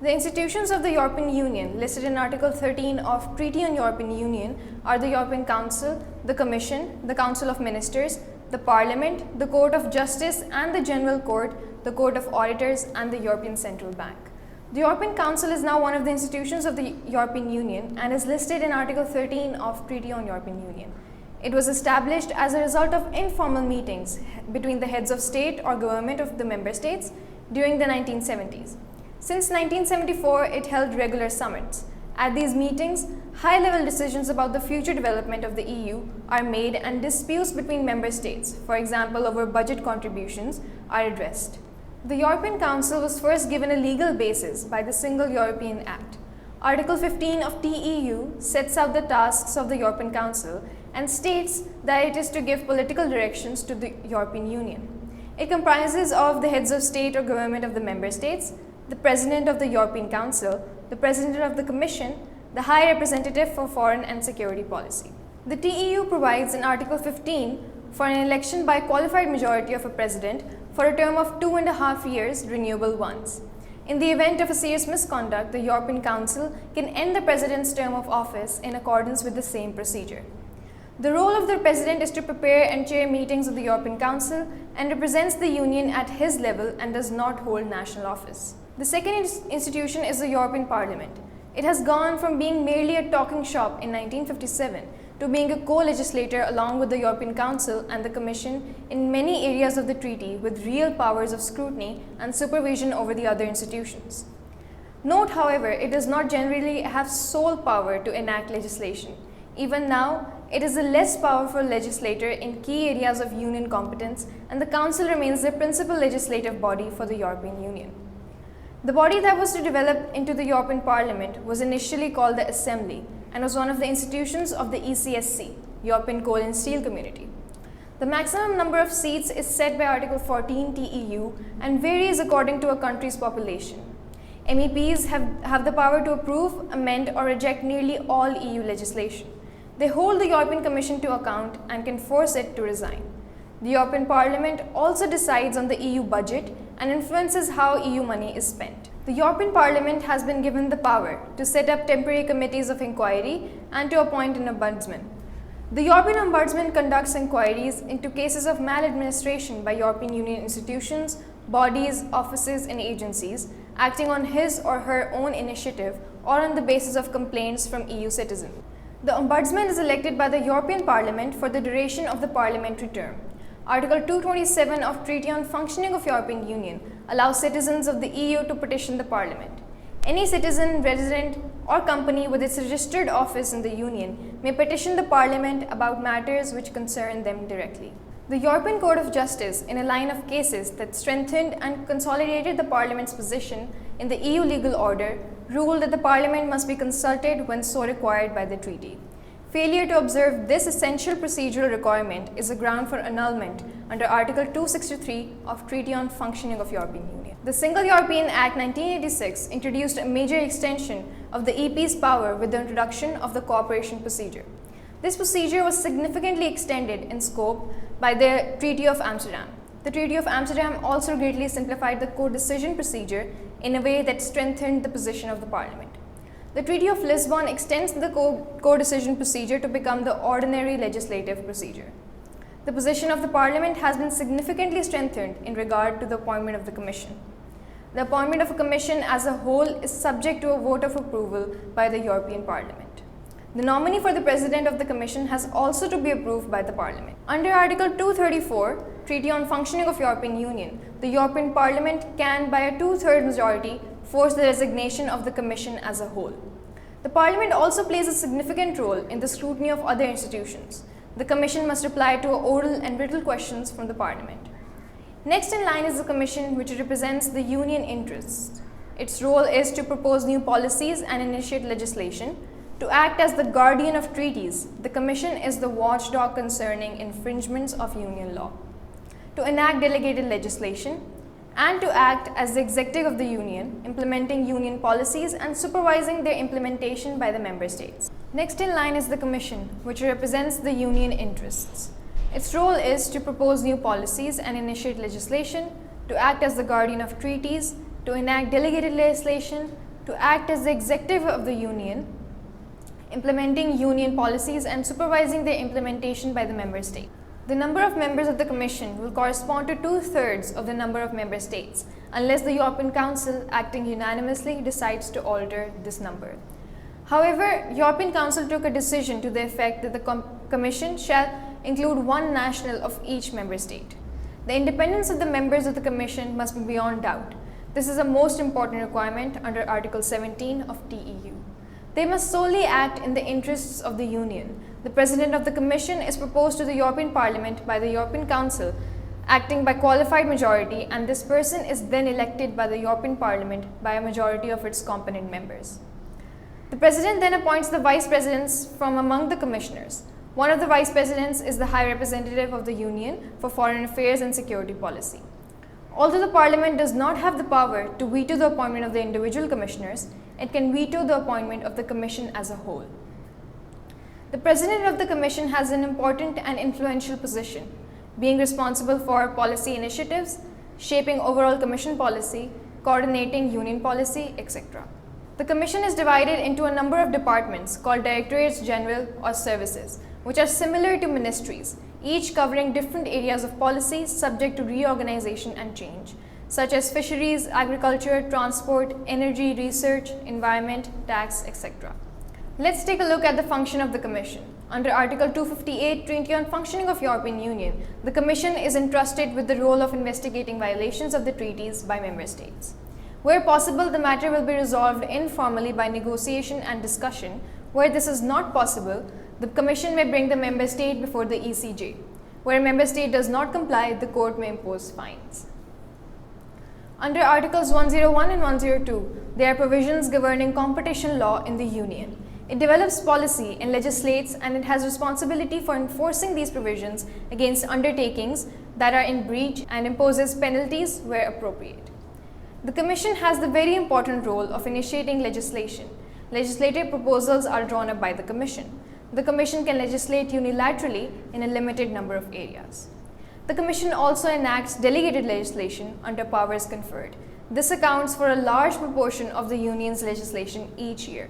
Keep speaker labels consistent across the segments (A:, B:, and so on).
A: The institutions of the European Union listed in Article 13 of Treaty on European Union are the European Council, the Commission, the Council of Ministers, the Parliament, the Court of Justice and the General Court, the Court of Auditors and the European Central Bank. The European Council is now one of the institutions of the European Union and is listed in Article 13 of Treaty on European Union. It was established as a result of informal meetings between the heads of state or government of the member states during the 1970s. Since 1974, it held regular summits. At these meetings, high-level decisions about the future development of the EU are made and disputes between member states, for example over budget contributions, are addressed. The European Council was first given a legal basis by the Single European Act. Article 15 of TEU sets out the tasks of the European Council and states that it is to give political directions to the European Union. It comprises of the heads of state or government of the member states, the President of the European Council, the President of the Commission, the High Representative for Foreign and Security Policy. The TEU provides in Article 15 for an election by qualified majority of a president for a term of 2.5 years, renewable once. In the event of a serious misconduct, the European Council can end the president's term of office in accordance with the same procedure. The role of the president is to prepare and chair meetings of the European Council and represents the Union at his level and does not hold national office. The second institution is the European Parliament. It has gone from being merely a talking shop in 1957 to being a co-legislator along with the European Council and the Commission in many areas of the treaty with real powers of scrutiny and supervision over the other institutions. Note, however, it does not generally have sole power to enact legislation. Even now, it is a less powerful legislator in key areas of Union competence, and the Council remains the principal legislative body for the European Union. The body that was to develop into the European Parliament was initially called the Assembly and was one of the institutions of the ECSC, European Coal and Steel Community. The maximum number of seats is set by Article 14 TEU and varies according to a country's population. MEPs have the power to approve, amend or reject nearly all EU legislation. They hold the European Commission to account and can force it to resign. The European Parliament also decides on the EU budget and influences how EU money is spent. The European Parliament has been given the power to set up temporary committees of inquiry and to appoint an ombudsman. The European Ombudsman conducts inquiries into cases of maladministration by European Union institutions, bodies, offices and agencies, acting on his or her own initiative or on the basis of complaints from EU citizens. The Ombudsman is elected by the European Parliament for the duration of the parliamentary term. Article 227 of Treaty on Functioning of European Union allows citizens of the EU to petition the Parliament. Any citizen, resident or company with its registered office in the Union may petition the Parliament about matters which concern them directly. The European Court of Justice, in a line of cases that strengthened and consolidated the Parliament's position in the EU legal order, ruled that the Parliament must be consulted when so required by the treaty. Failure to observe this essential procedural requirement is a ground for annulment under Article 263 of Treaty on Functioning of European Union. The Single European Act 1986 introduced a major extension of the EP's power with the introduction of the cooperation procedure. This procedure was significantly extended in scope by the Treaty of Amsterdam. The Treaty of Amsterdam also greatly simplified the co-decision procedure in a way that strengthened the position of the Parliament. The Treaty of Lisbon extends the co-decision procedure to become the ordinary legislative procedure. The position of the Parliament has been significantly strengthened in regard to the appointment of the Commission. The appointment of a Commission as a whole is subject to a vote of approval by the European Parliament. The nominee for the President of the Commission has also to be approved by the Parliament. Under Article 234, Treaty on Functioning of European Union, the European Parliament can, by a two-thirds majority, force the resignation of the Commission as a whole. The Parliament also plays a significant role in the scrutiny of other institutions. The Commission must reply to oral and written questions from the Parliament. Next in line is the Commission, which represents the Union interests. Its role is to propose new policies and initiate legislation. To act as the guardian of treaties, the Commission is the watchdog concerning infringements of Union law. To enact delegated legislation, and to act as the executive of the Union, implementing Union policies and supervising their implementation by the Member States. Next in line is the Commission, which represents the Union interests. Its role is to propose new policies and initiate legislation, to act as the guardian of treaties, to enact delegated legislation, to act as the executive of the Union, implementing Union policies and supervising their implementation by the member state. The number of members of the Commission will correspond to 2/3 of the number of member states, unless the European Council, acting unanimously, decides to alter this number. However, European Council took a decision to the effect that the Commission shall include one national of each member state. The independence of the members of the Commission must be beyond doubt. This is a most important requirement under Article 17 of TEU. They must solely act in the interests of the Union. The President of the Commission is proposed to the European Parliament by the European Council, acting by qualified majority, and this person is then elected by the European Parliament by a majority of its component members. The President then appoints the Vice Presidents from among the Commissioners. One of the Vice Presidents is the High Representative of the Union for Foreign Affairs and Security Policy. Although the Parliament does not have the power to veto the appointment of the individual Commissioners, it can veto the appointment of the Commission as a whole. The President of the Commission has an important and influential position, being responsible for policy initiatives, shaping overall Commission policy, coordinating Union policy, etc. The Commission is divided into a number of departments called Directorates General or Services, which are similar to ministries, each covering different areas of policy subject to reorganization and change, such as fisheries, agriculture, transport, energy, research, environment, tax, etc. Let's take a look at the function of the Commission. Under Article 258, Treaty on Functioning of European Union, the Commission is entrusted with the role of investigating violations of the treaties by member states. Where possible, the matter will be resolved informally by negotiation and discussion. Where this is not possible, the Commission may bring the member state before the ECJ. Where a member state does not comply, the court may impose fines. Under Articles 101 and 102, there are provisions governing competition law in the Union. It develops policy and legislates, and it has responsibility for enforcing these provisions against undertakings that are in breach and imposes penalties where appropriate. The Commission has the very important role of initiating legislation. Legislative proposals are drawn up by the Commission. The Commission can legislate unilaterally in a limited number of areas. The Commission also enacts delegated legislation under powers conferred. This accounts for a large proportion of the Union's legislation each year.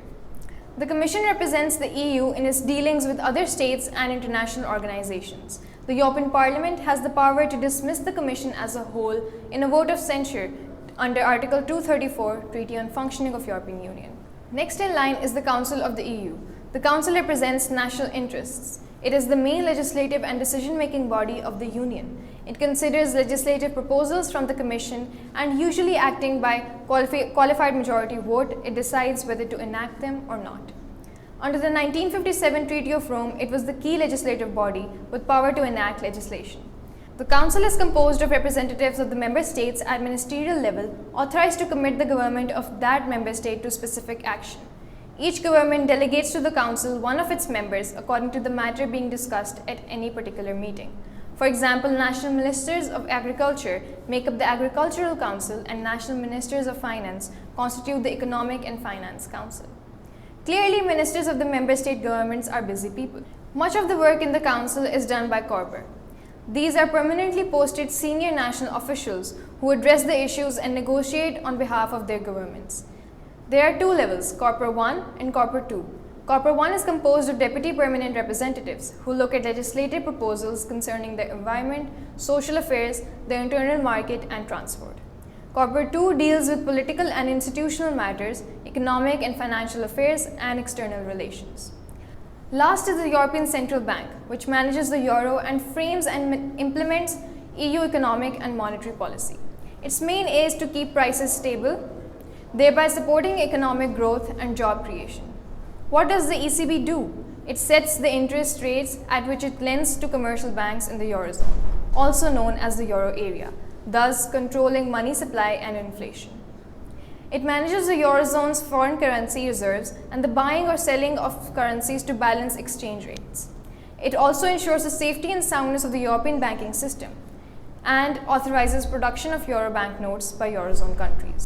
A: The Commission represents the EU in its dealings with other states and international organizations. The European Parliament has the power to dismiss the Commission as a whole in a vote of censure under Article 234, Treaty on Functioning of European Union. Next in line is the Council of the EU. The Council represents national interests. It is the main legislative and decision-making body of the Union. It considers legislative proposals from the Commission, and usually acting by qualified majority vote, it decides whether to enact them or not. Under the 1957 Treaty of Rome, it was the key legislative body with power to enact legislation. The Council is composed of representatives of the member states at ministerial level, authorized to commit the government of that member state to specific action. Each government delegates to the Council one of its members according to the matter being discussed at any particular meeting. For example, National Ministers of Agriculture make up the Agricultural Council, and National Ministers of Finance constitute the Economic and Finance Council. Clearly, ministers of the member state governments are busy people. Much of the work in the Council is done by Corper. These are permanently posted senior national officials who address the issues and negotiate on behalf of their governments. There are two levels, Corper 1 and Corper 2. Corper 1 is composed of deputy permanent representatives who look at legislative proposals concerning the environment, social affairs, the internal market, and transport. Corper 2 deals with political and institutional matters, economic and financial affairs, and external relations. Last is the European Central Bank, which manages the euro and frames and implements EU economic and monetary policy. Its main aim is to keep prices stable, thereby supporting economic growth and job creation. What does the ECB do? It sets the interest rates at which it lends to commercial banks in the Eurozone, also known as the Euro area, thus controlling money supply and inflation. It manages the Eurozone's foreign currency reserves and the buying or selling of currencies to balance exchange rates. It also ensures the safety and soundness of the European banking system and authorizes production of Euro banknotes by Eurozone countries.